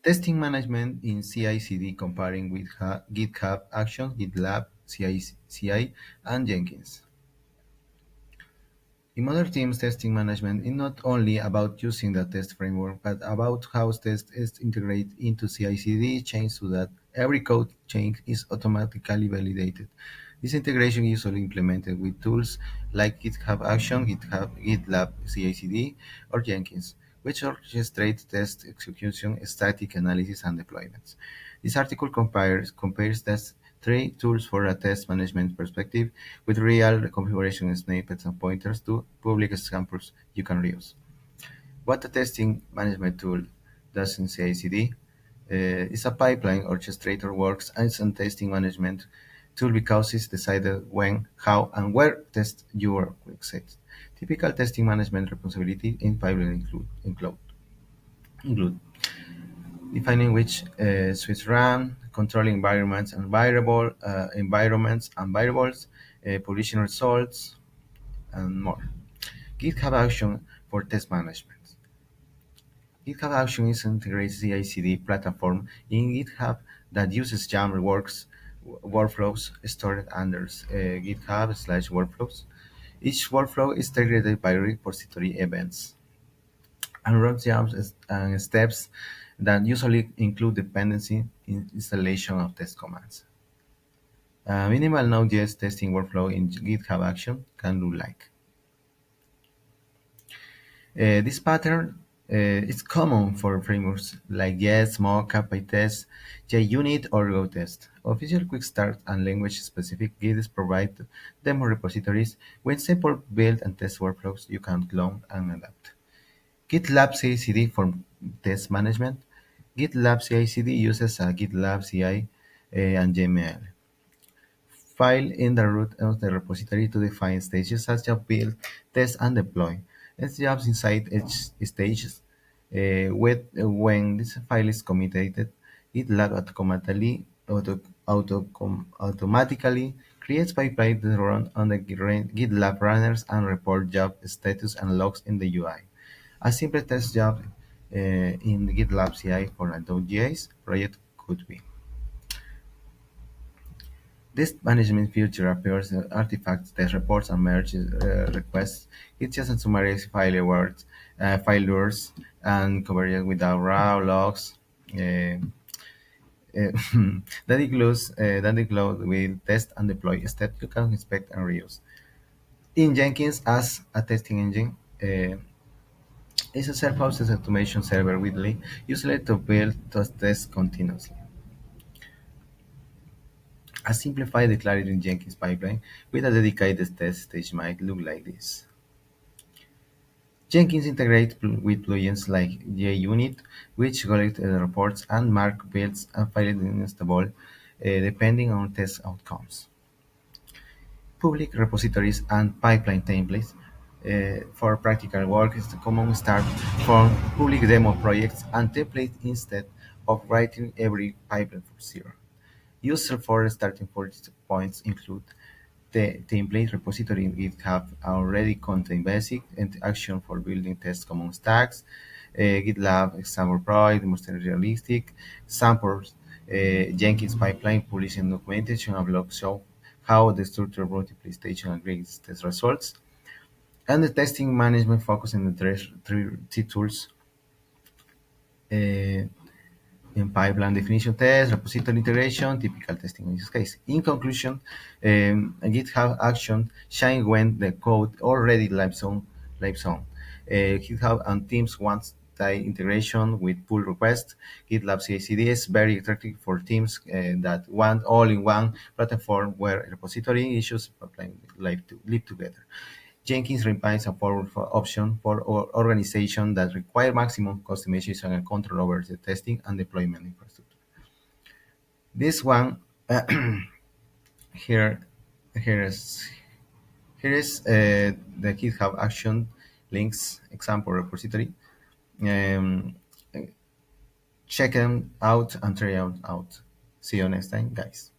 Testing management in CI/CD comparing with GitHub Actions, GitLab, CI, and Jenkins. In modern teams, testing management is not only about using the test framework, but about how tests is integrated into CI/CD chains so that every code change is automatically validated. This integration is usually implemented with tools like GitHub Action, GitLab CI/CD, or Jenkins, which orchestrate test execution, static analysis, and deployments. This article compares test three tools for a test management perspective with real configuration snippets and pointers to public examples you can reuse. What a testing management tool does in CI/CD is a pipeline orchestrator works as a testing management tool because it's decided when, how, and where test your exit. Typical testing management responsibility in pipeline include defining which suites run, controlling environments and variables, publishing results, and more. GitHub Action for test management. GitHub Action is an integrated CI/CD platform in GitHub that uses YAML workflows stored under GitHub/workflows. Each workflow is triggered by repository events and runs jobs and steps that usually include dependency installation of test commands. A minimal Node.js testing workflow in GitHub Action can look like. This pattern is common for frameworks like Jest, Mockup, PyTest, JUnit, or GoTest. Official quick start and language-specific Gits provide demo repositories with simple build and test workflows you can clone and adapt. GitLab CI/CD for test management. GitLab CI/CD uses a GitLab CI and YAML file in the root of the repository to define stages such as build, test, and deploy. It's jobs inside each stages. When this file is committed, GitLab automatically creates pipelines that run on the GitLab runners and report job status and logs in the UI. A simple test job in the GitLab CI for a Node.js project could be. This management feature appears in artifacts, test reports, and merge requests. It just summarizes failures, and covers without raw logs. Uh, that includes with test and deploy steps you can inspect and reuse. In Jenkins, as a testing engine, is a self-hosted automation server weekly, usually to build those tests continuously. A simplified declarative Jenkins pipeline with a dedicated test stage might look like this. Jenkins integrates with plugins like JUnit, which collect reports and mark builds and files installable depending on test outcomes. Public repositories and pipeline templates for practical work is the common start for public demo projects and templates instead of writing every pipeline from zero. Useful for starting points include the template repository in GitHub already contains basic action for building test common stacks. GitLab example project demonstrates realistic samples. Jenkins pipeline publishing documentation and blogs show how the structure multiple station agrees test results. And the testing management focus on the three tools uh, in pipeline definition test, repository integration, typical testing use case. In conclusion, GitHub Action shine when the code already lives on. GitHub and teams want the integration with pull requests. GitLab CI/CD is very attractive for teams that want all-in-one platform where repository issues pipeline live together. Jenkins remains a powerful option for organizations that require maximum customization and control over the testing and deployment infrastructure. This one here here is the GitHub Action links example repository. Um, Check them out and try out. See you next time, guys.